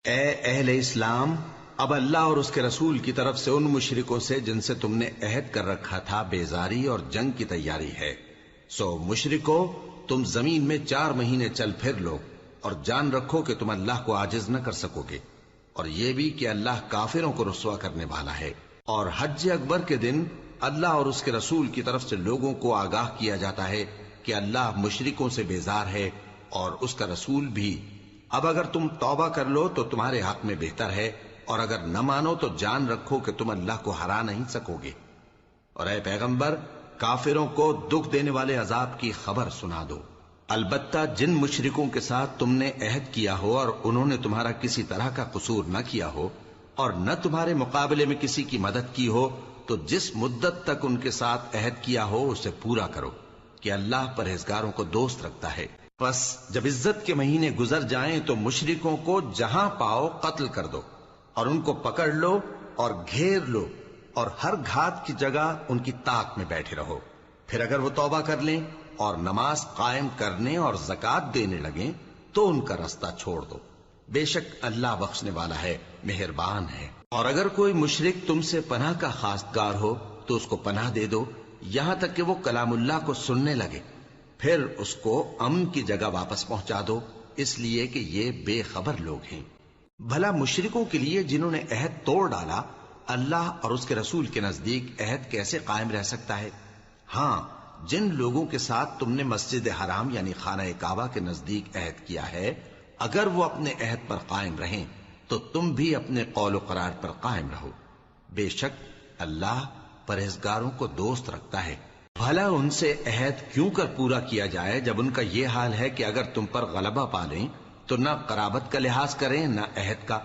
اے اہل اسلام، اب اللہ اور اس کے رسول کی طرف سے ان مشرکوں سے جن سے تم نے عہد کر رکھا تھا بیزاری اور جنگ کی تیاری ہے۔ سو مشرکو، تم زمین میں 4 مہینے چل پھر لو اور جان رکھو کہ تم اللہ کو عاجز نہ کر سکو گے، اور یہ بھی کہ اللہ کافروں کو رسوا کرنے والا ہے۔ اور حج اکبر کے دن اللہ اور اس کے رسول کی طرف سے لوگوں کو آگاہ کیا جاتا ہے کہ اللہ مشرکوں سے بیزار ہے اور اس کا رسول بھی۔ اب اگر تم توبہ کر لو تو تمہارے حق میں بہتر ہے، اور اگر نہ مانو تو جان رکھو کہ تم اللہ کو ہرا نہیں سکو گے۔ اور اے پیغمبر، کافروں کو دکھ دینے والے عذاب کی خبر سنا دو۔ البتہ جن مشرکوں کے ساتھ تم نے عہد کیا ہو اور انہوں نے تمہارا کسی طرح کا قصور نہ کیا ہو اور نہ تمہارے مقابلے میں کسی کی مدد کی ہو، تو جس مدت تک ان کے ساتھ عہد کیا ہو اسے پورا کرو، کہ اللہ پرہیزگاروں کو دوست رکھتا ہے۔ بس جب عزت کے مہینے گزر جائیں تو مشرکوں کو جہاں پاؤ قتل کر دو، اور ان کو پکڑ لو اور گھیر لو، اور ہر گھات کی جگہ ان کی طاق میں بیٹھے رہو۔ پھر اگر وہ توبہ کر لیں اور نماز قائم کرنے اور زکوٰۃ دینے لگیں تو ان کا رستہ چھوڑ دو، بے شک اللہ بخشنے والا ہے، مہربان ہے۔ اور اگر کوئی مشرک تم سے پناہ کا خواستگار ہو تو اس کو پناہ دے دو، یہاں تک کہ وہ کلام اللہ کو سننے لگے، پھر اس کو امن کی جگہ واپس پہنچا دو، اس لیے کہ یہ بے خبر لوگ ہیں۔ بھلا مشرکوں کے لیے جنہوں نے عہد توڑ ڈالا، اللہ اور اس کے رسول کے نزدیک عہد کیسے قائم رہ سکتا ہے؟ ہاں، جن لوگوں کے ساتھ تم نے مسجد حرام یعنی خانہ کعبہ کے نزدیک عہد کیا ہے، اگر وہ اپنے عہد پر قائم رہیں تو تم بھی اپنے قول و قرار پر قائم رہو، بے شک اللہ پرہیزگاروں کو دوست رکھتا ہے۔ بھلا ان سے عہد کیوں کر پورا کیا جائے جب ان کا یہ حال ہے کہ اگر تم پر غلبہ پالیں تو نہ قرابت کا لحاظ کریں نہ عہد کا۔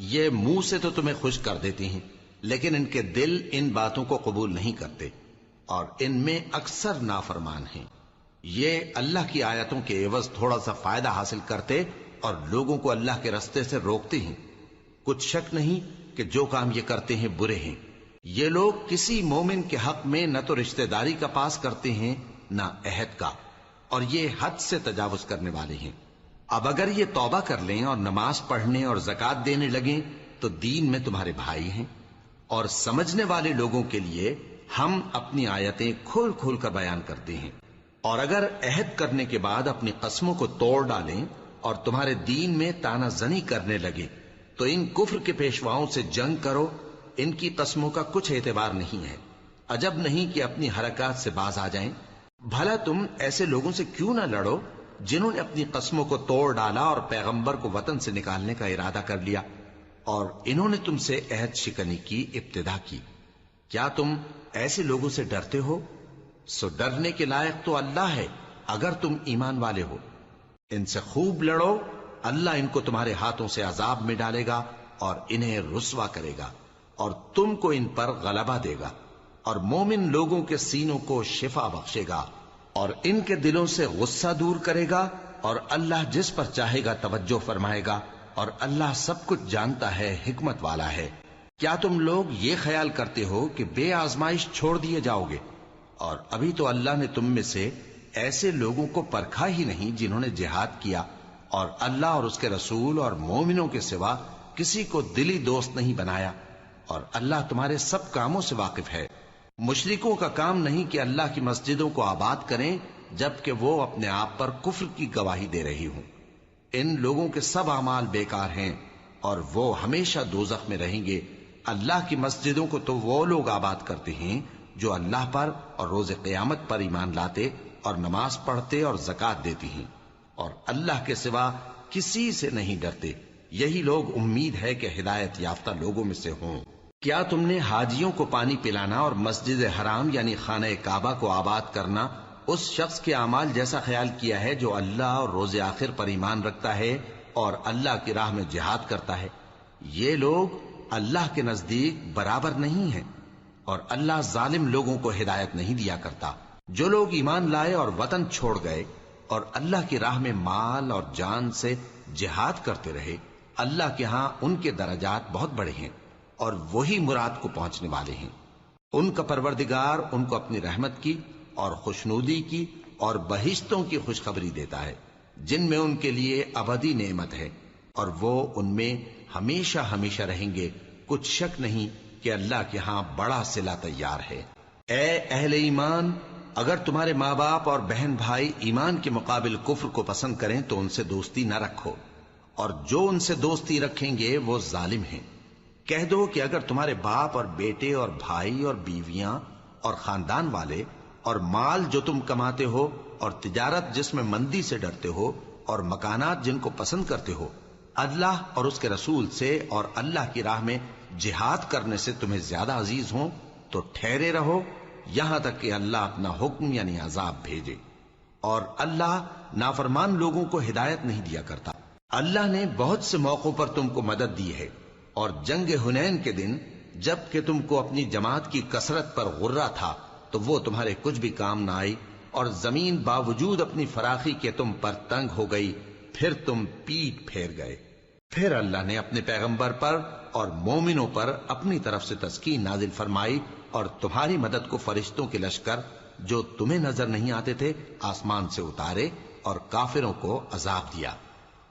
یہ منہ سے تو تمہیں خوش کر دیتی ہیں، لیکن ان کے دل ان باتوں کو قبول نہیں کرتے، اور ان میں اکثر نافرمان ہیں۔ یہ اللہ کی آیتوں کے عوض تھوڑا سا فائدہ حاصل کرتے اور لوگوں کو اللہ کے رستے سے روکتے ہیں۔ کچھ شک نہیں کہ جو کام یہ کرتے ہیں برے ہیں۔ یہ لوگ کسی مومن کے حق میں نہ تو رشتہ داری کا پاس کرتے ہیں نہ عہد کا، اور یہ حد سے تجاوز کرنے والے ہیں۔ اب اگر یہ توبہ کر لیں اور نماز پڑھنے اور زکوٰۃ دینے لگیں تو دین میں تمہارے بھائی ہیں، اور سمجھنے والے لوگوں کے لیے ہم اپنی آیتیں کھول کھول کر بیان کرتے ہیں۔ اور اگر عہد کرنے کے بعد اپنی قسموں کو توڑ ڈالیں اور تمہارے دین میں تانا زنی کرنے لگے تو ان کفر کے پیشواؤں سے جنگ کرو، ان کی قسموں کا کچھ اعتبار نہیں ہے، عجب نہیں کہ اپنی حرکات سے باز آ جائیں۔ بھلا تم ایسے لوگوں سے کیوں نہ لڑو جنہوں نے اپنی قسموں کو توڑ ڈالا اور پیغمبر کو وطن سے نکالنے کا ارادہ کر لیا، اور انہوں نے تم سے عہد شکنی کی ابتدا کی۔ کیا تم ایسے لوگوں سے ڈرتے ہو؟ سو ڈرنے کے لائق تو اللہ ہے اگر تم ایمان والے ہو۔ ان سے خوب لڑو، اللہ ان کو تمہارے ہاتھوں سے عذاب میں ڈالے گا اور انہیں رسوا کرے گا، اور تم کو ان پر غلبہ دے گا، اور مومن لوگوں کے سینوں کو شفا بخشے گا، اور ان کے دلوں سے غصہ دور کرے گا، اور اللہ جس پر چاہے گا توجہ فرمائے گا، اور اللہ سب کچھ جانتا ہے، حکمت والا ہے۔ کیا تم لوگ یہ خیال کرتے ہو کہ بے آزمائش چھوڑ دیے جاؤ گے؟ اور ابھی تو اللہ نے تم میں سے ایسے لوگوں کو پرکھا ہی نہیں جنہوں نے جہاد کیا، اور اللہ اور اس کے رسول اور مومنوں کے سوا کسی کو دلی دوست نہیں بنایا، اور اللہ تمہارے سب کاموں سے واقف ہے۔ مشرکوں کا کام نہیں کہ اللہ کی مسجدوں کو آباد کریں جبکہ وہ اپنے آپ پر کفر کی گواہی دے رہی ہوں۔ ان لوگوں کے سب اعمال بیکار ہیں اور وہ ہمیشہ دوزخ میں رہیں گے۔ اللہ کی مسجدوں کو تو وہ لوگ آباد کرتے ہیں جو اللہ پر اور روز قیامت پر ایمان لاتے اور نماز پڑھتے اور زکوٰۃ دیتی ہیں، اور اللہ کے سوا کسی سے نہیں ڈرتے۔ یہی لوگ امید ہے کہ ہدایت یافتہ لوگوں میں سے ہوں۔ کیا تم نے حاجیوں کو پانی پلانا اور مسجد حرام یعنی خانہ کعبہ کو آباد کرنا اس شخص کے اعمال جیسا خیال کیا ہے جو اللہ اور روز آخر پر ایمان رکھتا ہے اور اللہ کی راہ میں جہاد کرتا ہے؟ یہ لوگ اللہ کے نزدیک برابر نہیں ہیں، اور اللہ ظالم لوگوں کو ہدایت نہیں دیا کرتا۔ جو لوگ ایمان لائے اور وطن چھوڑ گئے اور اللہ کی راہ میں مال اور جان سے جہاد کرتے رہے، اللہ کے ہاں ان کے درجات بہت بڑے ہیں، اور وہی مراد کو پہنچنے والے ہیں۔ ان کا پروردگار ان کو اپنی رحمت کی اور خوشنودی کی اور بہشتوں کی خوشخبری دیتا ہے جن میں ان کے لیے ابدی نعمت ہے، اور وہ ان میں ہمیشہ ہمیشہ رہیں گے، کچھ شک نہیں کہ اللہ کے ہاں بڑا صلہ تیار ہے۔ اے اہل ایمان، اگر تمہارے ماں باپ اور بہن بھائی ایمان کے مقابل کفر کو پسند کریں تو ان سے دوستی نہ رکھو، اور جو ان سے دوستی رکھیں گے وہ ظالم ہیں۔ کہہ دو کہ اگر تمہارے باپ اور بیٹے اور بھائی اور بیویاں اور خاندان والے اور مال جو تم کماتے ہو اور تجارت جس میں مندی سے ڈرتے ہو اور مکانات جن کو پسند کرتے ہو اللہ اور اس کے رسول سے اور اللہ کی راہ میں جہاد کرنے سے تمہیں زیادہ عزیز ہوں تو ٹھہرے رہو یہاں تک کہ اللہ اپنا حکم یعنی عذاب بھیجے، اور اللہ نافرمان لوگوں کو ہدایت نہیں دیا کرتا۔ اللہ نے بہت سے موقعوں پر تم کو مدد دی ہے، اور جنگ حنین کے دن جب کہ تم کو اپنی جماعت کی کثرت پر غرہ تھا تو وہ تمہارے کچھ بھی کام نہ آئی، اور زمین باوجود اپنی فراخی کے تم پر تنگ ہو گئی، پھر تم پیٹ پھیر گئے۔ پھر اللہ نے اپنے پیغمبر پر اور مومنوں پر اپنی طرف سے تسکین نازل فرمائی، اور تمہاری مدد کو فرشتوں کے لشکر جو تمہیں نظر نہیں آتے تھے آسمان سے اتارے، اور کافروں کو عذاب دیا،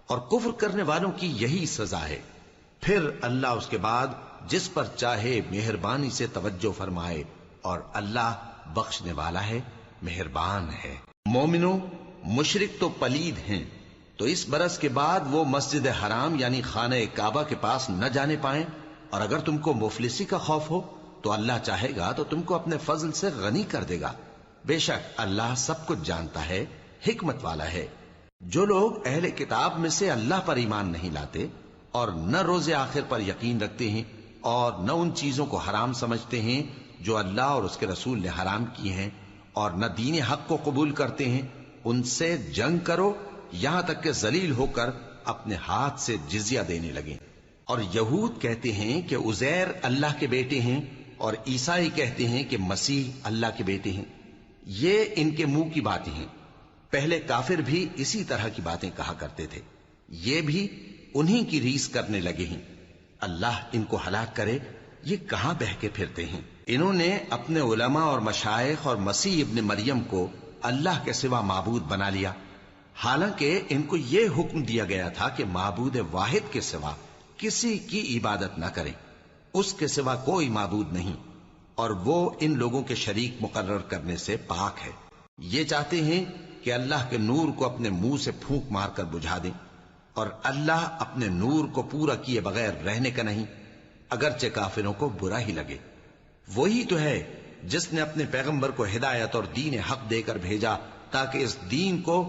اور کفر کرنے والوں کی یہی سزا ہے۔ پھر اللہ اس کے بعد جس پر چاہے مہربانی سے توجہ فرمائے، اور اللہ بخشنے والا ہے، مہربان ہے۔ مومنوں، مشرک تو پلید ہیں، تو اس برس کے بعد وہ مسجد حرام یعنی خانہ کعبہ کے پاس نہ جانے پائیں، اور اگر تم کو مفلسی کا خوف ہو تو اللہ چاہے گا تو تم کو اپنے فضل سے غنی کر دے گا، بے شک اللہ سب کچھ جانتا ہے، حکمت والا ہے۔ جو لوگ اہل کتاب میں سے اللہ پر ایمان نہیں لاتے اور نہ روز آخر پر یقین رکھتے ہیں اور نہ ان چیزوں کو حرام سمجھتے ہیں جو اللہ اور اس کے رسول نے حرام کی ہیں، اور نہ دین حق کو قبول کرتے ہیں، ان سے جنگ کرو یہاں تک کہ ذلیل ہو کر اپنے ہاتھ سے جزیہ دینے لگیں۔ اور یہود کہتے ہیں کہ عزیر اللہ کے بیٹے ہیں، اور عیسائی کہتے ہیں کہ مسیح اللہ کے بیٹے ہیں۔ یہ ان کے منہ کی باتیں ہیں، پہلے کافر بھی اسی طرح کی باتیں کہا کرتے تھے، یہ بھی انہی کی ریس کرنے لگے ہیں۔ اللہ ان کو ہلاک کرے، یہ کہاں بہ کے پھرتے ہیں۔ انہوں نے اپنے علماء اور مشائخ اور مسیح ابن مریم کو اللہ کے سوا معبود بنا لیا، حالانکہ ان کو یہ حکم دیا گیا تھا کہ معبود واحد کے سوا کسی کی عبادت نہ کریں، اس کے سوا کوئی معبود نہیں، اور وہ ان لوگوں کے شریک مقرر کرنے سے پاک ہے۔ یہ چاہتے ہیں کہ اللہ کے نور کو اپنے منہ سے پھونک مار کر بجھا دیں، اور اللہ اپنے نور کو پورا کیے بغیر رہنے کا نہیں، اگرچہ کافروں کو برا ہی لگے۔ وہی تو ہے جس نے اپنے پیغمبر کو ہدایت اور دین حق دے کر بھیجا تاکہ اس دین کو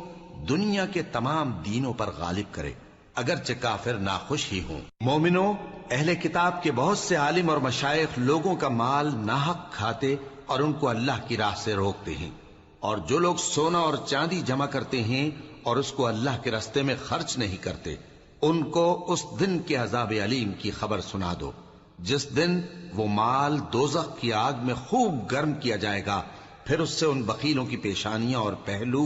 دنیا کے تمام دینوں پر غالب کرے، اگرچہ کافر ناخوش ہی ہوں۔ مومنوں، اہل کتاب کے بہت سے عالم اور مشائخ لوگوں کا مال ناحق کھاتے اور ان کو اللہ کی راہ سے روکتے ہیں، اور جو لوگ سونا اور چاندی جمع کرتے ہیں اور اس کو اللہ کے راستے میں خرچ نہیں کرتے، ان کو اس دن کے عذاب علیم کی خبر سنا دو، جس دن وہ مال دوزخ کی آگ میں خوب گرم کیا جائے گا، پھر اس سے ان بخیلوں کی پیشانیاں اور پہلو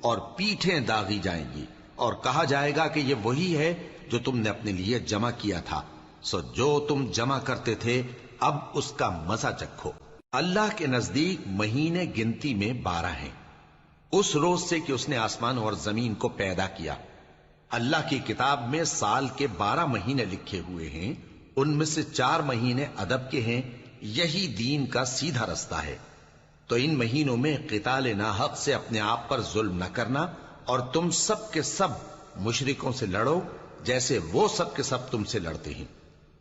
اور پیٹھیں داغی جائیں گی، اور کہا جائے گا کہ یہ وہی ہے جو تم نے اپنے لیے جمع کیا تھا، سو جو تم جمع کرتے تھے اب اس کا مزہ چکھو۔ اللہ کے نزدیک مہینے گنتی میں 12 ہیں، اس روز سے کہ اس نے آسمان اور زمین کو پیدا کیا۔ اللہ کی کتاب میں سال کے 12 مہینے لکھے ہوئے ہیں، ان میں سے 4 مہینے ادب کے ہیں، یہی دین کا سیدھا رستہ ہے۔ تو ان مہینوں میں قتال ناحق سے اپنے آپ پر ظلم نہ کرنا، اور تم سب کے سب مشرکوں سے لڑو جیسے وہ سب کے سب تم سے لڑتے ہیں،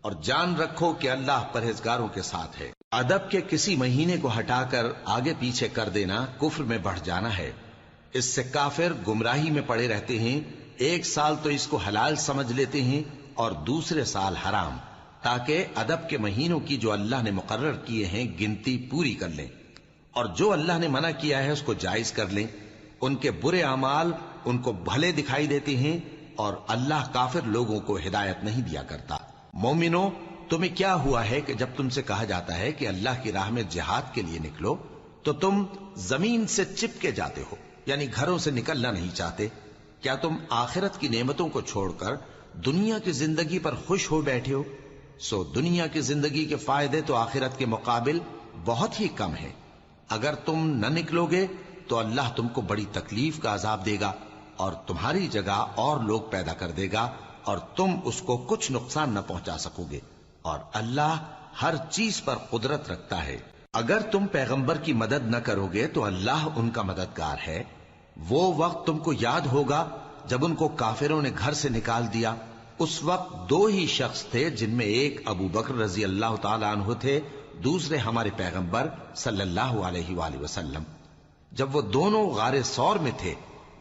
اور جان رکھو کہ اللہ پرہیزگاروں کے ساتھ ہے۔ ادب کے کسی مہینے کو ہٹا کر آگے پیچھے کر دینا کفر میں بڑھ جانا ہے، اس سے کافر گمراہی میں پڑے رہتے ہیں۔ ایک سال تو اس کو حلال سمجھ لیتے ہیں اور دوسرے سال حرام، تاکہ ادب کے مہینوں کی جو اللہ نے مقرر کیے ہیں گنتی پوری کر لیں، اور جو اللہ نے منع کیا ہے اس کو جائز کر لیں۔ ان کے برے اعمال ان کو بھلے دکھائی دیتے ہیں، اور اللہ کافر لوگوں کو ہدایت نہیں دیا کرتا۔ مومنوں، تمہیں کیا ہوا ہے کہ جب تم سے کہا جاتا ہے کہ اللہ کی راہ میں جہاد کے لیے نکلو تو تم زمین سے چپکے جاتے ہو، یعنی گھروں سے نکلنا نہیں چاہتے؟ کیا تم آخرت کی نعمتوں کو چھوڑ کر دنیا کی زندگی پر خوش ہو بیٹھے ہو؟ سو دنیا کی زندگی کے فائدے تو آخرت کے مقابل بہت ہی کم ہیں۔ اگر تم نہ نکلو گے تو اللہ تم کو بڑی تکلیف کا عذاب دے گا، اور تمہاری جگہ اور لوگ پیدا کر دے گا، اور تم اس کو کچھ نقصان نہ پہنچا سکو گے، اور اللہ ہر چیز پر قدرت رکھتا ہے۔ اگر تم پیغمبر کی مدد نہ کرو گے تو اللہ ان کا مددگار ہے۔ وہ وقت تم کو یاد ہوگا جب ان کو کافروں نے گھر سے نکال دیا۔ اس وقت دو ہی شخص تھے، جن میں ایک ابو بکر رضی اللہ تعالی عنہ تھے، دوسرے ہمارے پیغمبر صلی اللہ علیہ وآلہ وسلم۔ جب وہ دونوں غار ثور میں تھے،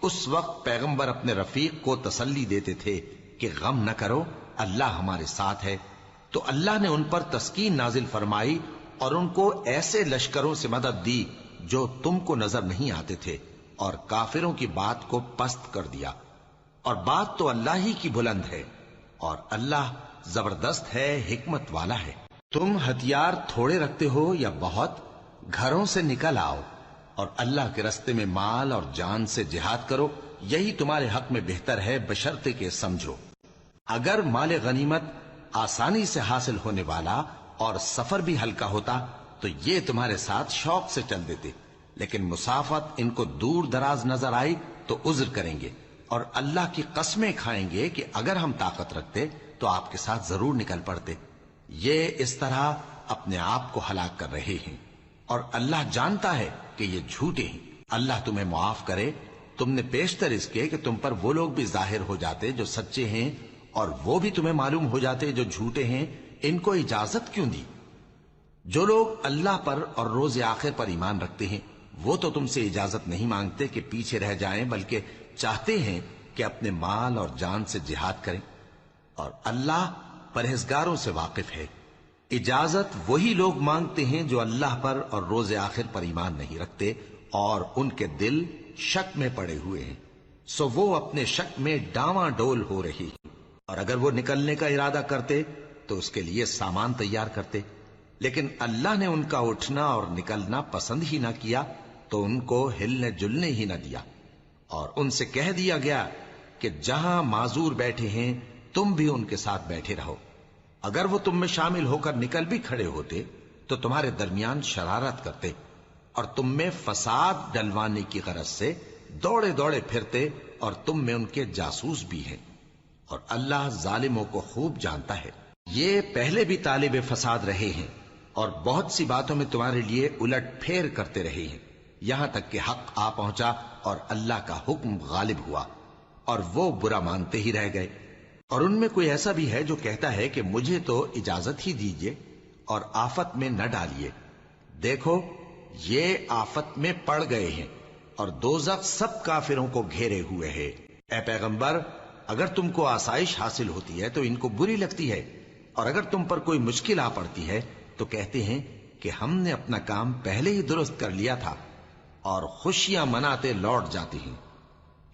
اس وقت پیغمبر اپنے رفیق کو تسلی دیتے تھے کہ غم نہ کرو، اللہ ہمارے ساتھ ہے۔ تو اللہ نے ان پر تسکین نازل فرمائی اور ان کو ایسے لشکروں سے مدد دی جو تم کو نظر نہیں آتے تھے، اور کافروں کی بات کو پست کر دیا۔ اور بات تو اللہ ہی کی بلند ہے، اور اللہ زبردست ہے، حکمت والا ہے۔ تم ہتھیار تھوڑے رکھتے ہو یا بہت، گھروں سے نکل آؤ اور اللہ کے رستے میں مال اور جان سے جہاد کرو، یہی تمہارے حق میں بہتر ہے، بشرطے کہ سمجھو۔ اگر مال غنیمت آسانی سے حاصل ہونے والا اور سفر بھی ہلکا ہوتا تو یہ تمہارے ساتھ شوق سے چل دیتے، لیکن مسافت ان کو دور دراز نظر آئی تو عذر کریں گے، اور اللہ کی قسمیں کھائیں گے کہ اگر ہم طاقت رکھتے تو آپ کے ساتھ ضرور نکل پڑتے۔ یہ اس طرح اپنے آپ کو ہلاک کر رہے ہیں، اور اللہ جانتا ہے کہ یہ جھوٹے ہیں۔ اللہ تمہیں معاف کرے، تم نے پیشتر اس کے کہ تم پر وہ لوگ بھی ظاہر ہو جاتے جو سچے ہیں، اور وہ بھی تمہیں معلوم ہو جاتے جو جھوٹے ہیں۔ ان کو اجازت کیوں دی؟ جو لوگ اللہ پر اور روز آخر پر ایمان رکھتے ہیں وہ تو تم سے اجازت نہیں مانگتے کہ پیچھے رہ جائیں، بلکہ چاہتے ہیں کہ اپنے مال اور جان سے جہاد کریں، اور اللہ پرہیزگاروں سے واقف ہے۔ اجازت وہی لوگ مانگتے ہیں جو اللہ پر اور روز آخر پر ایمان نہیں رکھتے اور ان کے دل شک میں پڑے ہوئے ہیں، سو وہ اپنے شک میں ڈاواں ڈول ہو رہی، اور اگر وہ نکلنے کا ارادہ کرتے تو اس کے لیے سامان تیار کرتے، لیکن اللہ نے ان کا اٹھنا اور نکلنا پسند ہی نہ کیا تو ان کو ہلنے جلنے ہی نہ دیا، اور ان سے کہہ دیا گیا کہ جہاں معذور بیٹھے ہیں تم بھی ان کے ساتھ بیٹھے رہو۔ اگر وہ تم میں شامل ہو کر نکل بھی کھڑے ہوتے تو تمہارے درمیان شرارت کرتے اور تم میں فساد ڈلوانے کی غرض سے دوڑے دوڑے پھرتے، اور تم میں ان کے جاسوس بھی ہیں، اور اللہ ظالموں کو خوب جانتا ہے۔ یہ پہلے بھی طالب فساد رہے ہیں اور بہت سی باتوں میں تمہارے لیے الٹ پھیر کرتے رہے ہیں، یہاں تک کہ حق آ پہنچا اور اللہ کا حکم غالب ہوا، اور وہ برا مانتے ہی رہ گئے۔ اور ان میں کوئی ایسا بھی ہے جو کہتا ہے کہ مجھے تو اجازت ہی دیجئے اور آفت میں نہ ڈالیے۔ دیکھو یہ آفت میں پڑ گئے ہیں، اور دوزخ سب کافروں کو گھیرے ہوئے ہے۔ اے پیغمبر، اگر تم کو آسائش حاصل ہوتی ہے تو ان کو بری لگتی ہے، اور اگر تم پر کوئی مشکل آ پڑتی ہے تو کہتے ہیں کہ ہم نے اپنا کام پہلے ہی درست کر لیا تھا، اور خوشیاں مناتے لوٹ جاتی ہیں۔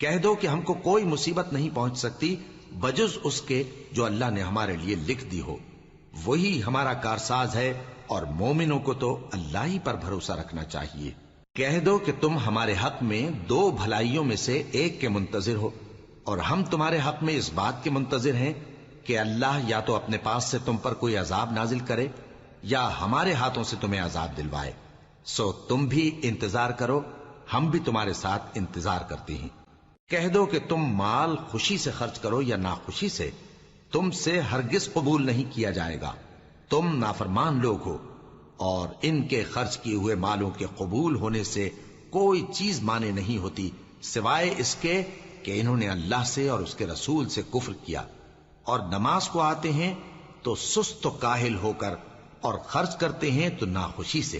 کہہ دو کہ ہم کو کوئی مصیبت نہیں پہنچ سکتی بجز اس کے جو اللہ نے ہمارے لیے لکھ دی ہو، وہی ہمارا کارساز ہے، اور مومنوں کو تو اللہ ہی پر بھروسہ رکھنا چاہیے۔ کہہ دو کہ تم ہمارے حق میں دو بھلائیوں میں سے ایک کے منتظر ہو، اور ہم تمہارے حق میں اس بات کے منتظر ہیں کہ اللہ یا تو اپنے پاس سے تم پر کوئی عذاب نازل کرے یا ہمارے ہاتھوں سے تمہیں عذاب دلوائے، سو تم بھی انتظار کرو، ہم بھی تمہارے ساتھ انتظار کرتے ہیں۔ کہہ دو کہ تم مال خوشی سے خرچ کرو یا ناخوشی سے، تم سے ہرگز قبول نہیں کیا جائے گا، تم نافرمان لوگ ہو، اور ان کے خرچ کیے ہوئے مالوں کے قبول ہونے سے کوئی چیز مانے نہیں ہوتی سوائے اس کے کہ انہوں نے اللہ سے اور اس کے رسول سے کفر کیا، اور نماز کو آتے ہیں تو سست و کاہل ہو کر، اور خرچ کرتے ہیں تو ناخوشی سے۔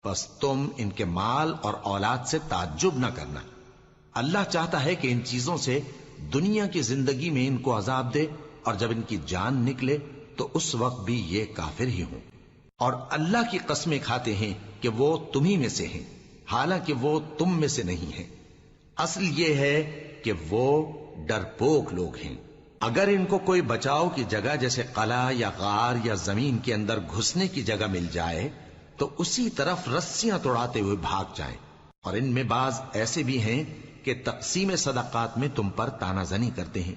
بس تم ان کے مال اور اولاد سے تعجب نہ کرنا، اللہ چاہتا ہے کہ ان چیزوں سے دنیا کی زندگی میں ان کو عذاب دے، اور جب ان کی جان نکلے تو اس وقت بھی یہ کافر ہی ہوں، اور اللہ کی قسمیں کھاتے ہیں کہ وہ تمہیں میں سے ہیں، حالانکہ وہ تم میں سے نہیں ہیں۔ اصل یہ ہے کہ وہ ڈرپوک لوگ ہیں۔ اگر ان کو کوئی بچاؤ کی جگہ جیسے قلعہ یا غار یا زمین کے اندر گھسنے کی جگہ مل جائے تو اسی طرف رسیاں توڑاتے ہوئے بھاگ جائیں، اور ان میں بعض ایسے بھی ہیں کہ تقسیم صدقات میں تم پر تانا زنی کرتے ہیں۔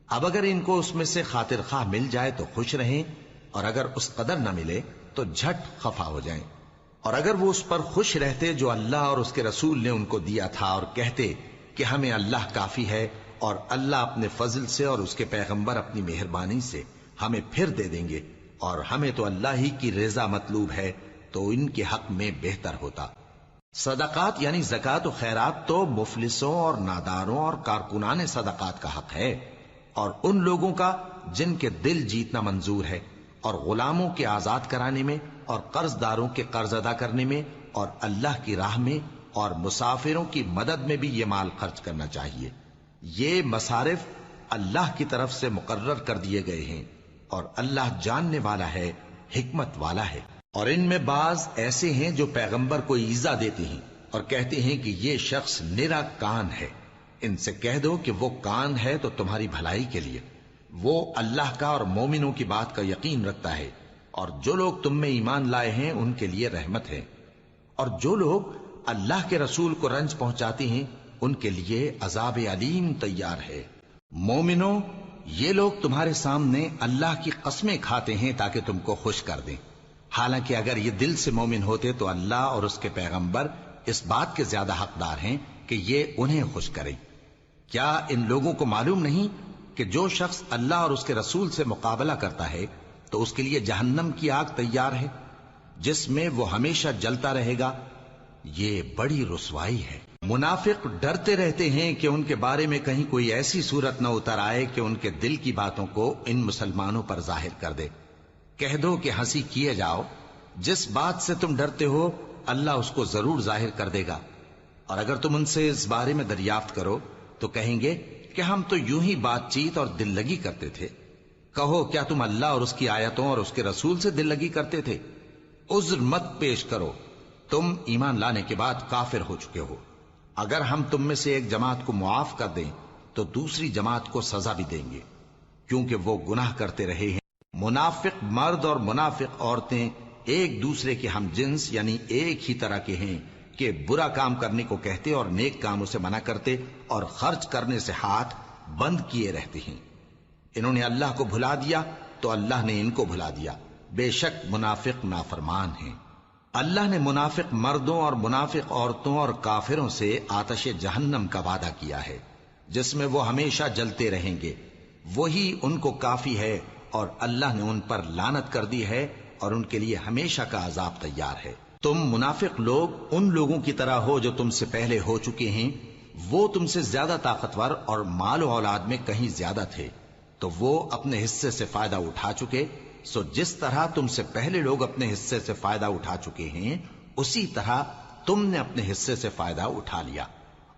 اب اگر ان کو اس میں سے خاطر خواہ مل جائے تو خوش رہیں، اور اگر اس قدر نہ ملے تو جھٹ خفا ہو جائیں، اور اگر وہ اس پر خوش رہتے جو اللہ اور اس کے رسول نے ان کو دیا تھا، اور کہتے کہ ہمیں اللہ کافی ہے اور اللہ اپنے فضل سے اور اس کے پیغمبر اپنی مہربانی سے ہمیں پھر دے دیں گے، اور ہمیں تو اللہ ہی کی رضا مطلوب ہے، تو ان کے حق میں بہتر ہوتا۔ صدقات یعنی زکوٰۃ و خیرات تو مفلسوں اور ناداروں اور کارکنان صدقات کا حق ہے، اور ان لوگوں کا جن کے دل جیتنا منظور ہے، اور غلاموں کے آزاد کرانے میں، اور قرض داروں کے قرض ادا کرنے میں، اور اللہ کی راہ میں اور مسافروں کی مدد میں بھی یہ مال خرچ کرنا چاہیے۔ یہ مصارف اللہ کی طرف سے مقرر کر دیے گئے ہیں، اور اللہ جاننے والا ہے، حکمت والا ہے۔ اور ان میں بعض ایسے ہیں جو پیغمبر کو ایذا دیتے ہیں اور کہتے ہیں کہ یہ شخص نرا کان ہے۔ ان سے کہہ دو کہ وہ کان ہے تو تمہاری بھلائی کے لیے، وہ اللہ کا اور مومنوں کی بات کا یقین رکھتا ہے، اور جو لوگ تم میں ایمان لائے ہیں ان کے لیے رحمت ہے، اور جو لوگ اللہ کے رسول کو رنج پہنچاتے ہیں ان کے لیے عذاب علیم تیار ہے۔ مومنوں، یہ لوگ تمہارے سامنے اللہ کی قسمیں کھاتے ہیں تاکہ تم کو خوش کر دیں، حالانکہ اگر یہ دل سے مومن ہوتے تو اللہ اور اس کے پیغمبر اس بات کے زیادہ حقدار ہیں کہ یہ انہیں خوش کریں۔ کیا ان لوگوں کو معلوم نہیں کہ جو شخص اللہ اور اس کے رسول سے مقابلہ کرتا ہے تو اس کے لیے جہنم کی آگ تیار ہے، جس میں وہ ہمیشہ جلتا رہے گا؟ یہ بڑی رسوائی ہے۔ منافق ڈرتے رہتے ہیں کہ ان کے بارے میں کہیں کوئی ایسی صورت نہ اتر آئے کہ ان کے دل کی باتوں کو ان مسلمانوں پر ظاہر کر دے۔ کہہ دو کہ ہنسی کیے جاؤ، جس بات سے تم ڈرتے ہو اللہ اس کو ضرور ظاہر کر دے گا، اور اگر تم ان سے اس بارے میں دریافت کرو تو کہیں گے کہ ہم تو یوں ہی بات چیت اور دل لگی کرتے تھے۔ کہو کیا تم اللہ اور اس کی آیتوں اور اس کے رسول سے دل لگی کرتے تھے؟ عذر مت پیش کرو، تم ایمان لانے کے بعد کافر ہو چکے ہو۔ اگر ہم تم میں سے ایک جماعت کو معاف کر دیں تو دوسری جماعت کو سزا بھی دیں گے، کیونکہ وہ گناہ کرتے رہے ہیں۔ منافق مرد اور منافق عورتیں ایک دوسرے کے ہم جنس یعنی ایک ہی طرح کے ہیں کہ برا کام کرنے کو کہتے اور نیک کاموں سے منع کرتے اور خرچ کرنے سے ہاتھ بند کیے رہتے ہیں۔ انہوں نے اللہ کو بھلا دیا تو اللہ نے ان کو بھلا دیا، بے شک منافق نافرمان ہیں۔ اللہ نے منافق مردوں اور منافق عورتوں اور کافروں سے آتش جہنم کا وعدہ کیا ہے، جس میں وہ ہمیشہ جلتے رہیں گے، وہی ان کو کافی ہے، اور اللہ نے ان پر لعنت کر دی ہے اور ان کے لیے ہمیشہ کا عذاب تیار ہے۔ تم منافق لوگ ان لوگوں کی طرح ہو جو تم سے پہلے ہو چکے ہیں، وہ تم سے زیادہ طاقتور اور مال و اولاد میں کہیں زیادہ تھے، تو وہ اپنے حصے سے فائدہ اٹھا چکے، سو جس طرح تم سے پہلے لوگ اپنے حصے سے فائدہ اٹھا چکے ہیں اسی طرح تم نے اپنے حصے سے فائدہ اٹھا لیا،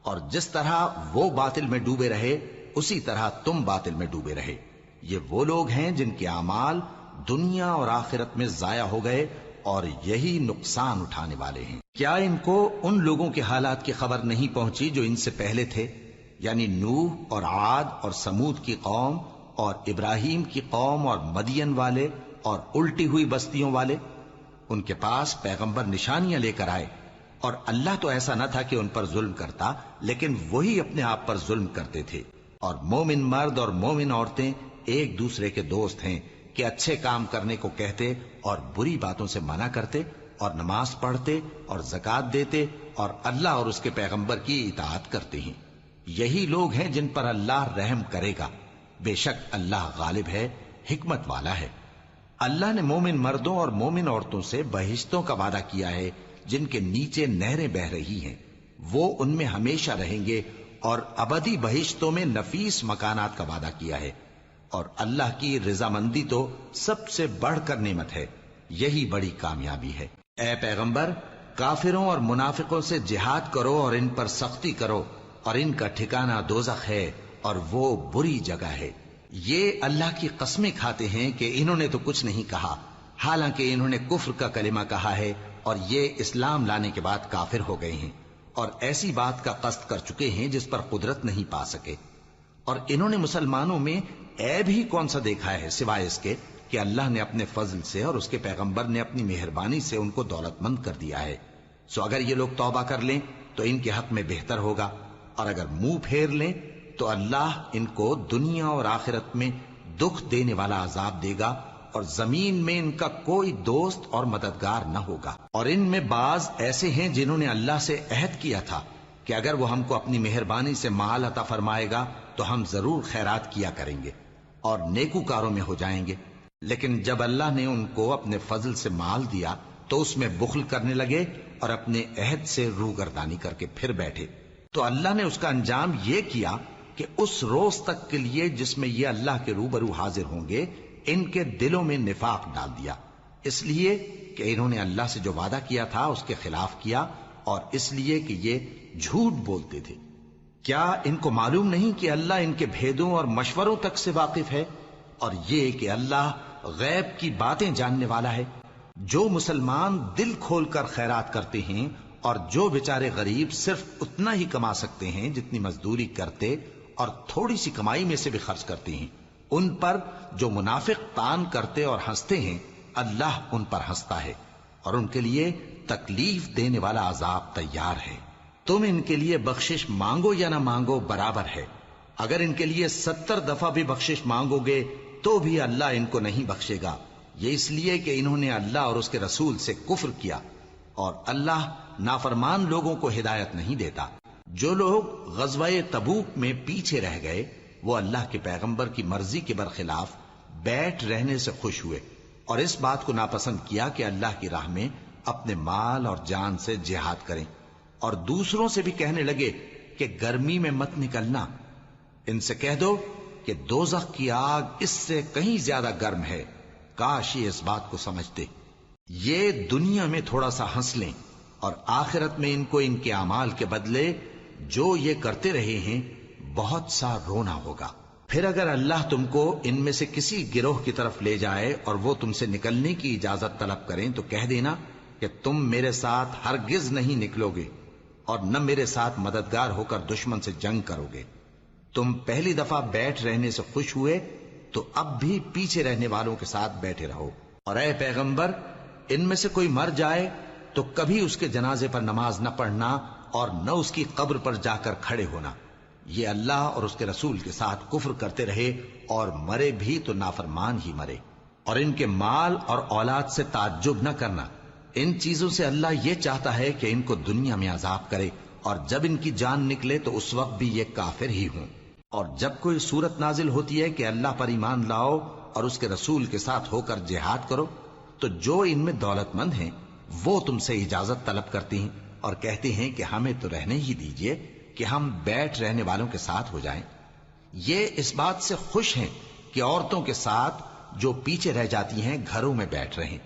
اور جس طرح وہ باطل میں ڈوبے رہے اسی طرح تم باطل میں ڈوبے رہے۔ یہ وہ لوگ ہیں جن کے اعمال دنیا اور آخرت میں ضائع ہو گئے اور یہی نقصان اٹھانے والے ہیں۔ کیا ان کو ان لوگوں کے حالات کی خبر نہیں پہنچی جو ان سے پہلے تھے، یعنی نوح اور عاد اور سمود کی قوم اور ابراہیم کی قوم اور مدین والے اور الٹی ہوئی بستیوں والے؟ ان کے پاس پیغمبر نشانیاں لے کر آئے، اور اللہ تو ایسا نہ تھا کہ ان پر ظلم کرتا، لیکن وہی اپنے آپ پر ظلم کرتے تھے۔ اور مومن مرد اور مومن عورتیں ایک دوسرے کے دوست ہیں کہ اچھے کام کرنے کو کہتے اور بری باتوں سے منع کرتے، اور نماز پڑھتے اور زکوٰۃ دیتے اور اللہ اور اس کے پیغمبر کی اطاعت کرتے ہیں۔ یہی لوگ ہیں جن پر اللہ رحم کرے گا، بے شک اللہ غالب ہے، حکمت والا ہے۔ اللہ نے مومن مردوں اور مومن عورتوں سے بہشتوں کا وعدہ کیا ہے جن کے نیچے نہریں بہ رہی ہیں، وہ ان میں ہمیشہ رہیں گے، اور ابدی بہشتوں میں نفیس مکانات کا وعدہ کیا ہے۔ اور اللہ کی رضامندی تو سب سے بڑھ کر نعمت ہے، یہی بڑی کامیابی ہے۔ اے پیغمبر، کافروں اور منافقوں سے جہاد کرو اور ان پر سختی کرو، اور ان کا ٹھکانہ دوزخ ہے اور وہ بری جگہ ہے۔ یہ اللہ کی قسمیں کھاتے ہیں کہ انہوں نے تو کچھ نہیں کہا، حالانکہ انہوں نے کفر کا کلمہ کہا ہے اور یہ اسلام لانے کے بعد کافر ہو گئے ہیں، اور ایسی بات کا قصد کر چکے ہیں جس پر قدرت نہیں پا سکے۔ اور انہوں نے مسلمانوں میں عیب ہی کون سا دیکھا ہے سوائے اس کے کہ اللہ نے اپنے فضل سے اور اس کے پیغمبر نے اپنی مہربانی سے ان کو دولت مند کر دیا ہے۔ سو اگر یہ لوگ توبہ کر لیں تو ان کے حق میں بہتر ہوگا، اور اگر منہ پھیر لیں تو اللہ ان کو دنیا اور آخرت میں دکھ دینے والا عذاب دے گا، اور زمین میں ان کا کوئی دوست اور مددگار نہ ہوگا۔ اور ان میں بعض ایسے ہیں جنہوں نے اللہ سے عہد کیا تھا کہ اگر وہ ہم کو اپنی مہربانی سے مال عطا فرمائے گا تو ہم ضرور خیرات کیا کریں گے اور نیکوکاروں میں ہو جائیں گے۔ لیکن جب اللہ نے ان کو اپنے فضل سے مال دیا تو اس میں بخل کرنے لگے اور اپنے عہد سے روگردانی کر کے پھر بیٹھے، تو اللہ نے اس کا انجام یہ کیا کہ اس روز تک کے لیے جس میں یہ اللہ کے روبرو حاضر ہوں گے ان کے دلوں میں نفاق ڈال دیا، اس لیے کہ انہوں نے اللہ سے جو وعدہ کیا تھا اس کے خلاف کیا، اور اس لیے کہ یہ جھوٹ بولتے تھے۔ کیا ان کو معلوم نہیں کہ اللہ ان کے بھیدوں اور مشوروں تک سے واقف ہے، اور یہ کہ اللہ غیب کی باتیں جاننے والا ہے؟ جو مسلمان دل کھول کر خیرات کرتے ہیں اور جو بیچارے غریب صرف اتنا ہی کما سکتے ہیں جتنی مزدوری کرتے اور تھوڑی سی کمائی میں سے بھی خرچ کرتے ہیں، ان پر جو منافق تان کرتے اور ہنستے ہیں اللہ ان پر ہنستا ہے اور ان کے لیے تکلیف دینے والا عذاب تیار ہے۔ تم ان کے لیے بخشش مانگو یا نہ مانگو برابر ہے، اگر ان کے لیے 70 دفعہ بھی بخشش مانگو گے تو بھی اللہ ان کو نہیں بخشے گا، یہ اس لیے کہ انہوں نے اللہ اور اس کے رسول سے کفر کیا، اور اللہ نافرمان لوگوں کو ہدایت نہیں دیتا۔ جو لوگ غزوہ تبوک میں پیچھے رہ گئے وہ اللہ کے پیغمبر کی مرضی کے برخلاف بیٹھ رہنے سے خوش ہوئے اور اس بات کو ناپسند کیا کہ اللہ کی راہ میں اپنے مال اور جان سے جہاد کریں، اور دوسروں سے بھی کہنے لگے کہ گرمی میں مت نکلنا، ان سے کہہ دو کہ دوزخ کی آگ اس سے کہیں زیادہ گرم ہے، کاش یہ اس بات کو سمجھتے۔ یہ دنیا میں تھوڑا سا ہنس لیں اور آخرت میں ان کو ان کے اعمال کے بدلے جو یہ کرتے رہے ہیں بہت سا رونا ہوگا۔ پھر اگر اللہ تم کو ان میں سے کسی گروہ کی طرف لے جائے اور وہ تم سے نکلنے کی اجازت طلب کریں تو کہہ دینا کہ تم میرے ساتھ ہرگز نہیں نکلو گے اور نہ میرے ساتھ مددگار ہو کر دشمن سے جنگ کرو گے۔ تم پہلی دفعہ بیٹھ رہنے سے خوش ہوئے تو اب بھی پیچھے رہنے والوں کے ساتھ بیٹھے رہو، اور اے پیغمبر ان میں سے کوئی مر جائے تو کبھی اس کے جنازے پر نماز نہ پڑھنا اور نہ اس کی قبر پر جا کر کھڑے ہونا۔ یہ اللہ اور اس کے رسول کے ساتھ کفر کرتے رہے اور مرے بھی تو نافرمان ہی مرے۔ اور ان کے مال اور اولاد سے تعجب نہ کرنا، ان چیزوں سے اللہ یہ چاہتا ہے کہ ان کو دنیا میں عذاب کرے، اور جب ان کی جان نکلے تو اس وقت بھی یہ کافر ہی ہوں۔ اور جب کوئی صورت نازل ہوتی ہے کہ اللہ پر ایمان لاؤ اور اس کے رسول کے ساتھ ہو کر جہاد کرو، تو جو ان میں دولت مند ہیں وہ تم سے اجازت طلب کرتی ہیں اور کہتے ہیں کہ ہمیں تو رہنے ہی دیجئے کہ ہم بیٹھ رہنے والوں کے ساتھ ہو جائیں۔ یہ اس بات سے خوش ہیں کہ عورتوں کے ساتھ جو پیچھے رہ جاتی ہیں گھروں میں بیٹھ رہیں۔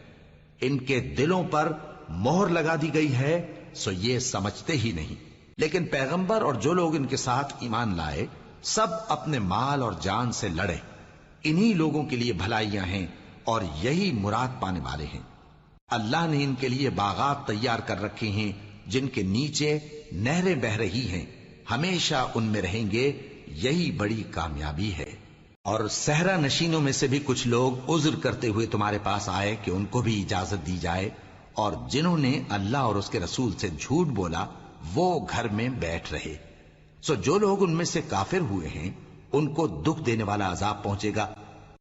ان کے دلوں پر مہر لگا دی گئی ہے سو یہ سمجھتے ہی نہیں۔ لیکن پیغمبر اور جو لوگ ان کے ساتھ ایمان لائے سب اپنے مال اور جان سے لڑے، انہی لوگوں کے لیے بھلائیاں ہیں اور یہی مراد پانے والے ہیں۔ اللہ نے ان کے لیے باغات تیار کر رکھے ہیں جن کے نیچے نہریں بہ رہی ہیں، ہمیشہ ان میں رہیں گے، یہی بڑی کامیابی ہے۔ اور صحرا نشینوں میں سے بھی کچھ لوگ عذر کرتے ہوئے تمہارے پاس آئے کہ ان کو بھی اجازت دی جائے، اور جنہوں نے اللہ اور اس کے رسول سے جھوٹ بولا وہ گھر میں بیٹھ رہے۔ سو جو لوگ ان میں سے کافر ہوئے ہیں ان کو دکھ دینے والا عذاب پہنچے گا،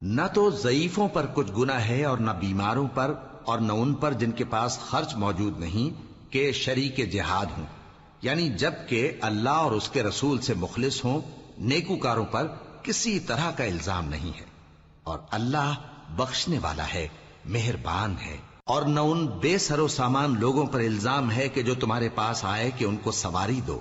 نہ تو ضعیفوں پر کچھ گناہ ہے اور نہ بیماروں پر اور نہ ان پر جن کے پاس خرچ موجود نہیں کہ شریک جہاد ہوں، یعنی جب کہ اللہ اور اس کے رسول سے مخلص ہوں، نیکوکاروں پر کسی طرح کا الزام نہیں ہے، اور اللہ بخشنے والا ہے، مہربان ہے۔ اور نہ ان بے سر و سامان لوگوں پر الزام ہے کہ جو تمہارے پاس آئے کہ ان کو سواری دو،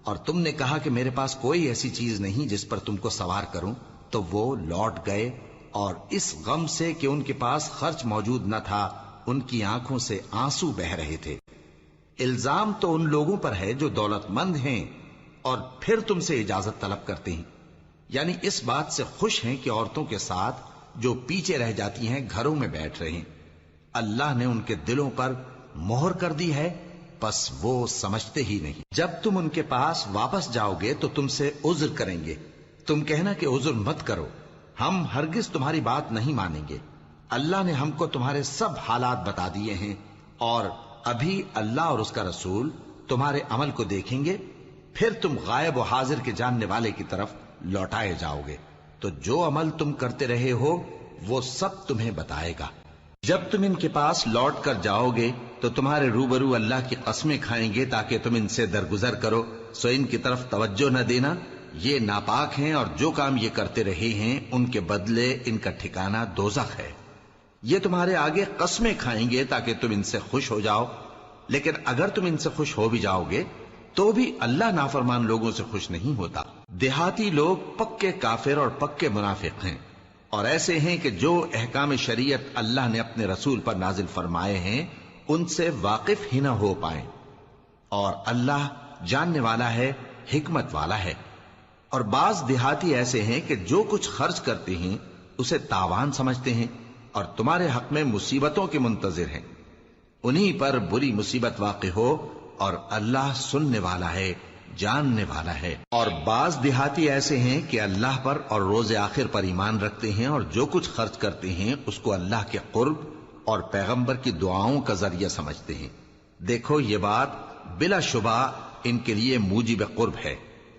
اور تم نے کہا کہ میرے پاس کوئی ایسی چیز نہیں جس پر تم کو سوار کروں، تو وہ لوٹ گئے، اور اس غم سے کہ ان کے پاس خرچ موجود نہ تھا ان کی آنکھوں سے آنسو بہ رہے تھے۔ الزام تو ان لوگوں پر ہے جو دولت مند ہیں اور پھر تم سے اجازت طلب کرتے ہیں، یعنی اس بات سے خوش ہیں کہ عورتوں کے ساتھ جو پیچھے رہ جاتی ہیں گھروں میں بیٹھ رہے ہیں۔ اللہ نے ان کے دلوں پر مہر کر دی ہے، پس وہ سمجھتے ہی نہیں۔ جب تم ان کے پاس واپس جاؤ گے تو تم سے عذر کریں گے، تم کہنا کہ عذر مت کرو، ہم ہرگز تمہاری بات نہیں مانیں گے۔ اللہ نے ہم کو تمہارے سب حالات بتا دیے ہیں، اور ابھی اللہ اور اس کا رسول تمہارے عمل کو دیکھیں گے، پھر تم غائب و حاضر کے جاننے والے کی طرف لوٹائے جاؤ گے، تو جو عمل تم کرتے رہے ہو وہ سب تمہیں بتائے گا۔ جب تم ان کے پاس لوٹ کر جاؤ گے تو تمہارے روبرو اللہ کی قسمیں کھائیں گے تاکہ تم ان سے درگزر کرو، سو ان کی طرف توجہ نہ دینا یہ ناپاک ہیں اور جو کام یہ کرتے رہے ہیں ان کے بدلے ان کا ٹھکانہ دوزخ ہے۔ یہ تمہارے آگے قسمیں کھائیں گے تاکہ تم ان سے خوش ہو جاؤ، لیکن اگر تم ان سے خوش ہو بھی جاؤ گے تو بھی اللہ نافرمان لوگوں سے خوش نہیں ہوتا۔ دیہاتی لوگ پکے کافر اور پکے منافق ہیں، اور ایسے ہیں کہ جو احکام شریعت اللہ نے اپنے رسول پر نازل فرمائے ہیں ان سے واقف ہی نہ ہو پائیں، اور اللہ جاننے والا ہے، حکمت والا ہے۔ اور بعض دیہاتی ایسے ہیں کہ جو کچھ خرچ کرتے ہیں اسے تاوان سمجھتے ہیں اور تمہارے حق میں مصیبتوں کے منتظر ہیں، انہی پر بری مصیبت واقع ہو، اور اللہ سننے والا ہے، جاننے والا ہے۔ اور بعض دیہاتی ایسے ہیں کہ اللہ پر اور روز آخر پر ایمان رکھتے ہیں، اور جو کچھ خرچ کرتے ہیں اس کو اللہ کے قرب اور پیغمبر کی دعاؤں کا ذریعہ سمجھتے ہیں۔ دیکھو یہ بات بلا شبہ ان کے لیے موجب قرب ہے،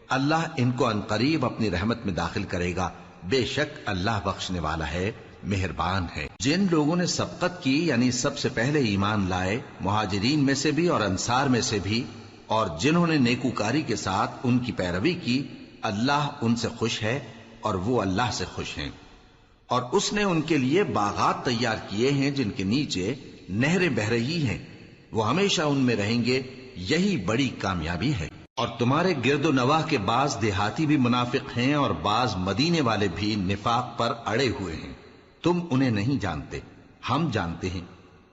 اللہ ان کو عنقریب اپنی رحمت میں داخل کرے گا، بے شک اللہ بخشنے والا ہے، مہربان ہے۔ جن لوگوں نے سبقت کی یعنی سب سے پہلے ایمان لائے، مہاجرین میں سے بھی اور انصار میں سے بھی، اور جنہوں نے نیکوکاری کے ساتھ ان کی پیروی کی، اللہ ان سے خوش ہے اور وہ اللہ سے خوش ہیں۔ اور اس نے ان کے لیے باغات تیار کیے ہیں جن کے نیچے نہریں بہہ رہی ہیں، وہ ہمیشہ ان میں رہیں گے، یہی بڑی کامیابی ہے۔ اور تمہارے گرد و نواح کے بعض دیہاتی بھی منافق ہیں اور بعض مدینے والے بھی نفاق پر اڑے ہوئے ہیں، تم انہیں نہیں جانتے، ہم جانتے ہیں۔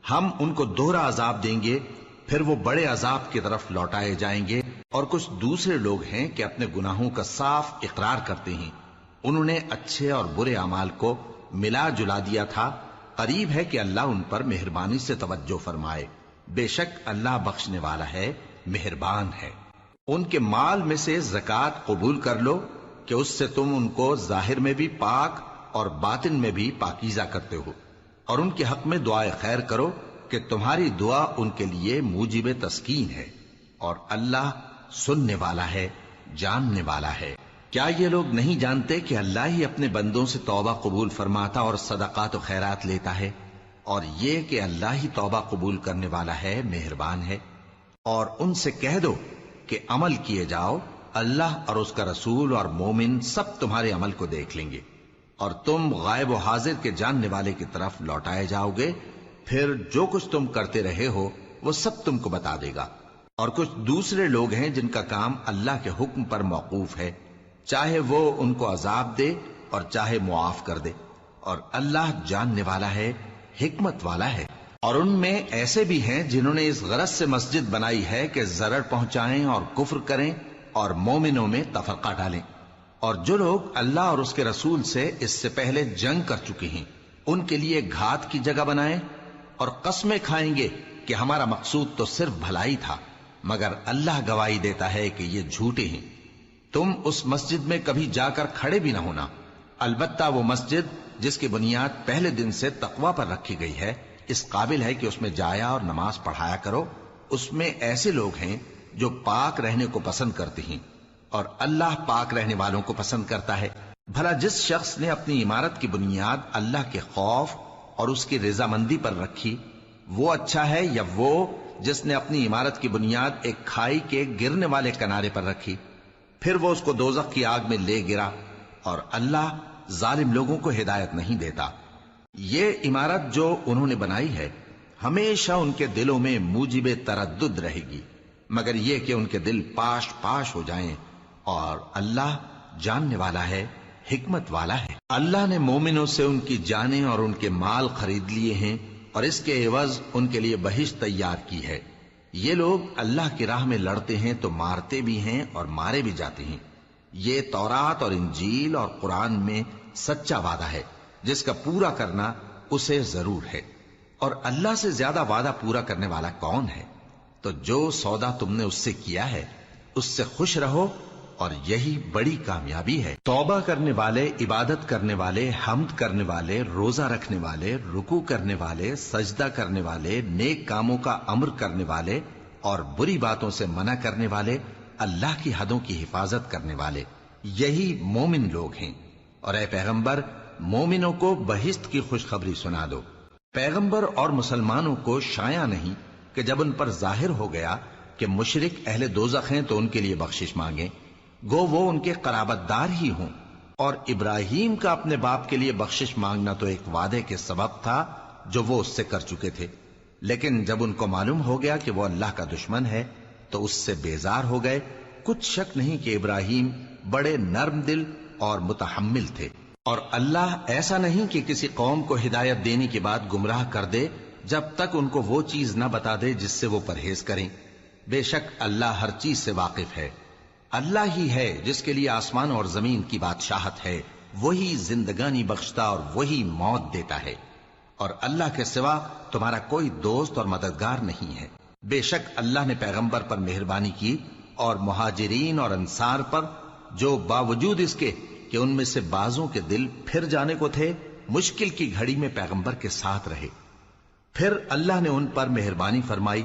ہم ان کو دوہرا عذاب دیں گے، پھر وہ بڑے عذاب کی طرف لوٹائے جائیں گے۔ اور کچھ دوسرے لوگ ہیں کہ اپنے گناہوں کا صاف اقرار کرتے ہیں، انہوں نے اچھے اور برے اعمال کو ملا جلا دیا تھا، قریب ہے کہ اللہ ان پر مہربانی سے توجہ فرمائے، بے شک اللہ بخشنے والا ہے، مہربان ہے۔ ان کے مال میں سے زکوٰۃ قبول کر لو کہ اس سے تم ان کو ظاہر میں بھی پاک اور باطن میں بھی پاکیزہ کرتے ہو، اور ان کے حق میں دعائے خیر کرو کہ تمہاری دعا ان کے لیے موجب تسکین ہے، اور اللہ سننے والا ہے، جاننے والا ہے۔ کیا یہ لوگ نہیں جانتے کہ اللہ ہی اپنے بندوں سے توبہ قبول فرماتا اور صدقات و خیرات لیتا ہے، اور یہ کہ اللہ ہی توبہ قبول کرنے والا ہے، مہربان ہے۔ اور ان سے کہہ دو کہ عمل کیے جاؤ، اللہ اور اس کا رسول اور مومن سب تمہارے عمل کو دیکھ لیں گے، اور تم غائب و حاضر کے جاننے والے کی طرف لوٹائے جاؤ گے، پھر جو کچھ تم کرتے رہے ہو وہ سب تم کو بتا دے گا۔ اور کچھ دوسرے لوگ ہیں جن کا کام اللہ کے حکم پر موقوف ہے، چاہے وہ ان کو عذاب دے اور چاہے معاف کر دے، اور اللہ جاننے والا ہے، حکمت والا ہے۔ اور ان میں ایسے بھی ہیں جنہوں نے اس غرض سے مسجد بنائی ہے کہ ضرر پہنچائیں اور کفر کریں اور مومنوں میں تفرقہ ڈالیں، اور جو لوگ اللہ اور اس کے رسول سے اس سے پہلے جنگ کر چکے ہیں ان کے لیے گھات کی جگہ بنائیں، اور قسمیں کھائیں گے کہ ہمارا مقصود تو صرف بھلائی تھا، مگر اللہ گواہی دیتا ہے کہ یہ جھوٹے ہیں۔ تم اس مسجد میں کبھی جا کر کھڑے بھی نہ ہونا، البتہ وہ مسجد جس کی بنیاد پہلے دن سے تقوی پر رکھی گئی ہے اس قابل ہے کہ اس میں جایا اور نماز پڑھایا کرو۔ اس میں ایسے لوگ ہیں جو پاک رہنے کو پسند کرتے ہیں، اور اللہ پاک رہنے والوں کو پسند کرتا ہے۔ بھلا جس شخص نے اپنی عمارت کی بنیاد اللہ کے خوف اور اس کی رضامندی پر رکھی، وہ اچھا ہے یا وہ جس نے اپنی عمارت کی بنیاد ایک کھائی کے گرنے والے کنارے پر رکھی، پھر وہ اس کو دوزخ کی آگ میں لے گرا، اور اللہ ظالم لوگوں کو ہدایت نہیں دیتا۔ یہ عمارت جو انہوں نے بنائی ہے ہمیشہ ان کے دلوں میں موجب تردد رہے گی، مگر یہ کہ ان کے دل پاش پاش ہو جائیں، اور اللہ جاننے والا ہے، حکمت والا ہے۔ اللہ نے مومنوں سے ان کی جانیں اور ان کے مال خرید لیے ہیں، اور اس کے عوض ان کے لیے بہشت تیار کی ہے۔ یہ لوگ اللہ کی راہ میں لڑتے ہیں تو مارتے بھی ہیں اور مارے بھی جاتے ہیں۔ یہ تورات اور انجیل اور قرآن میں سچا وعدہ ہے جس کا پورا کرنا اسے ضرور ہے، اور اللہ سے زیادہ وعدہ پورا کرنے والا کون ہے؟ تو جو سودا تم نے اس سے کیا ہے اس سے خوش رہو، اور یہی بڑی کامیابی ہے۔ توبہ کرنے والے، عبادت کرنے والے، حمد کرنے والے، روزہ رکھنے والے، رکوع کرنے والے، سجدہ کرنے والے، نیک کاموں کا امر کرنے والے اور بری باتوں سے منع کرنے والے، اللہ کی حدوں کی حفاظت کرنے والے، یہی مومن لوگ ہیں۔ اور اے پیغمبر، مومنوں کو بہشت کی خوشخبری سنا دو۔ پیغمبر اور مسلمانوں کو شایع نہیں کہ جب ان پر ظاہر ہو گیا کہ مشرک اہل دوزخ ہیں تو ان کے لیے بخشش مانگیں، گو وہ ان کے قرابت دار ہی ہوں۔ اور ابراہیم کا اپنے باپ کے لیے بخشش مانگنا تو ایک وعدے کے سبب تھا جو وہ اس سے کر چکے تھے، لیکن جب ان کو معلوم ہو گیا کہ وہ اللہ کا دشمن ہے تو اس سے بیزار ہو گئے۔ کچھ شک نہیں کہ ابراہیم بڑے نرم دل اور متحمل تھے، اور اللہ ایسا نہیں کہ کسی قوم کو ہدایت دینے کے بعد گمراہ کر دے جب تک ان کو وہ چیز نہ بتا دے جس سے وہ پرہیز کریں۔ بے شک اللہ ہر چیز سے واقف ہے۔ اللہ ہی ہے جس کے لیے آسمان اور زمین کی بادشاہت ہے، وہی زندگانی بخشتا اور وہی موت دیتا ہے، اور اللہ کے سوا تمہارا کوئی دوست اور مددگار نہیں ہے۔ بے شک اللہ نے پیغمبر پر مہربانی کی اور مہاجرین اور انصار پر، جو باوجود اس کے کہ ان میں سے بعضوں کے دل پھر جانے کو تھے، مشکل کی گھڑی میں پیغمبر کے ساتھ رہے۔ پھر اللہ نے ان پر مہربانی فرمائی،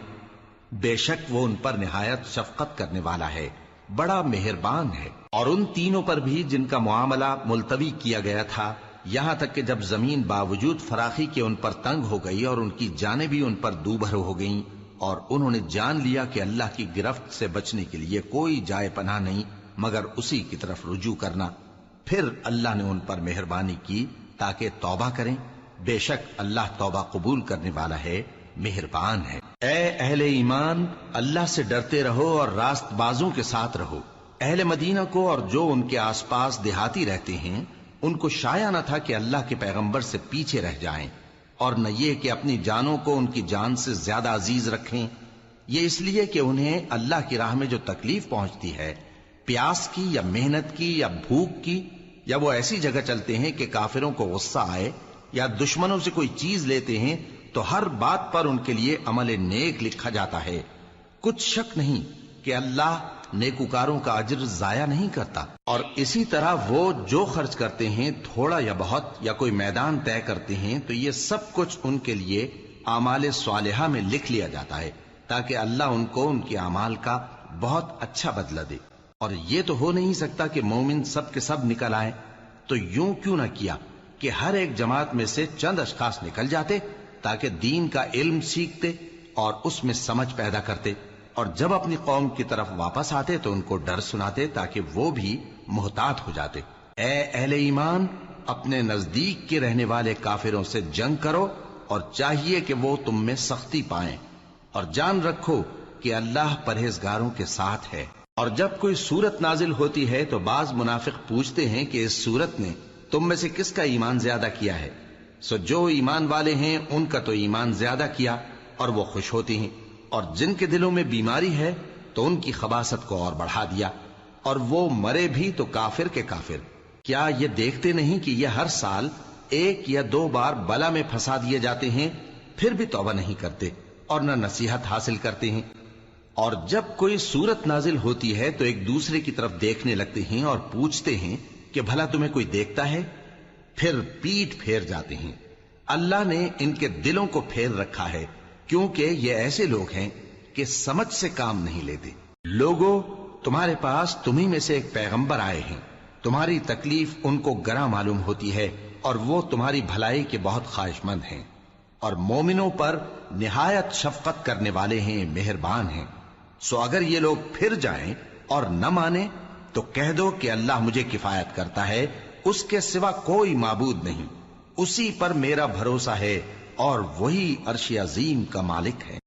بے شک وہ ان پر نہایت شفقت کرنے والا ہے، بڑا مہربان ہے۔ اور ان تینوں پر بھی جن کا معاملہ ملتوی کیا گیا تھا، یہاں تک کہ جب زمین باوجود فراخی کے ان پر تنگ ہو گئی اور ان کی جانیں بھی ان پر دوبھر ہو گئیں، اور انہوں نے جان لیا کہ اللہ کی گرفت سے بچنے کے لیے کوئی جائے پناہ نہیں مگر اسی کی طرف رجوع کرنا، پھر اللہ نے ان پر مہربانی کی تاکہ توبہ کریں۔ بے شک اللہ توبہ قبول کرنے والا ہے، مہربان ہے۔ اے اہل ایمان، اللہ سے ڈرتے رہو اور راست بازوں کے ساتھ رہو۔ اہل مدینہ کو اور جو ان کے آس پاس دیہاتی رہتے ہیں، ان کو شایع نہ تھا کہ اللہ کے پیغمبر سے پیچھے رہ جائیں، اور نہ یہ کہ اپنی جانوں کو ان کی جان سے زیادہ عزیز رکھیں۔ یہ اس لیے کہ انہیں اللہ کی راہ میں جو تکلیف پہنچتی ہے، پیاس کی یا محنت کی یا بھوک کی، یا وہ ایسی جگہ چلتے ہیں کہ کافروں کو غصہ آئے یا دشمنوں سے کوئی چیز لیتے ہیں، تو ہر بات پر ان کے لیے عمل نیک لکھا جاتا ہے۔ کچھ شک نہیں کہ اللہ نیکوکاروں کا اجر ضائع نہیں کرتا۔ اور اسی طرح وہ جو خرچ کرتے ہیں، تھوڑا یا بہت یا کوئی میدان طے کرتے ہیں، تو یہ سب کچھ ان کے لیے اعمال صالحہ میں لکھ لیا جاتا ہے، تاکہ اللہ ان کو ان کے اعمال کا بہت اچھا بدلہ دے۔ اور یہ تو ہو نہیں سکتا کہ مومن سب کے سب نکل آئے، تو یوں کیوں نہ کیا کہ ہر ایک جماعت میں سے چند اشخاص نکل جاتے تاکہ دین کا علم سیکھتے اور اس میں سمجھ پیدا کرتے، اور جب اپنی قوم کی طرف واپس آتے تو ان کو ڈر سناتے تاکہ وہ بھی محتاط ہو جاتے۔ اے اہل ایمان، اپنے نزدیک کے رہنے والے کافروں سے جنگ کرو، اور چاہیے کہ وہ تم میں سختی پائیں، اور جان رکھو کہ اللہ پرہیزگاروں کے ساتھ ہے۔ اور جب کوئی سورت نازل ہوتی ہے تو بعض منافق پوچھتے ہیں کہ اس سورت نے تم میں سے کس کا ایمان زیادہ کیا ہے؟ سو جو ایمان والے ہیں ان کا تو ایمان زیادہ کیا، اور وہ خوش ہوتی ہیں، اور جن کے دلوں میں بیماری ہے تو ان کی خباثت کو اور بڑھا دیا، اور وہ مرے بھی تو کافر کے کافر۔ کیا یہ دیکھتے نہیں کہ یہ ہر سال 1 یا 2 بار بلا میں پھنسا دیے جاتے ہیں، پھر بھی توبہ نہیں کرتے اور نہ نصیحت حاصل کرتے ہیں؟ اور جب کوئی سورت نازل ہوتی ہے تو ایک دوسرے کی طرف دیکھنے لگتے ہیں اور پوچھتے ہیں کہ بھلا تمہیں کوئی دیکھتا ہے؟ پھر پیٹ پھیر جاتے ہیں۔ اللہ نے ان کے دلوں کو پھیر رکھا ہے، کیونکہ یہ ایسے لوگ ہیں کہ سمجھ سے کام نہیں لیتے۔ لوگوں، تمہارے پاس تمہیں میں سے ایک پیغمبر آئے ہیں، تمہاری تکلیف ان کو گراں معلوم ہوتی ہے، اور وہ تمہاری بھلائی کے بہت خواہش مند ہیں، اور مومنوں پر نہایت شفقت کرنے والے ہیں، مہربان ہیں۔ سو اگر یہ لوگ پھر جائیں اور نہ مانیں تو کہہ دو کہ اللہ مجھے کفایت کرتا ہے، اس کے سوا کوئی معبود نہیں، اسی پر میرا بھروسہ ہے، اور وہی عرش عظیم کا مالک ہے۔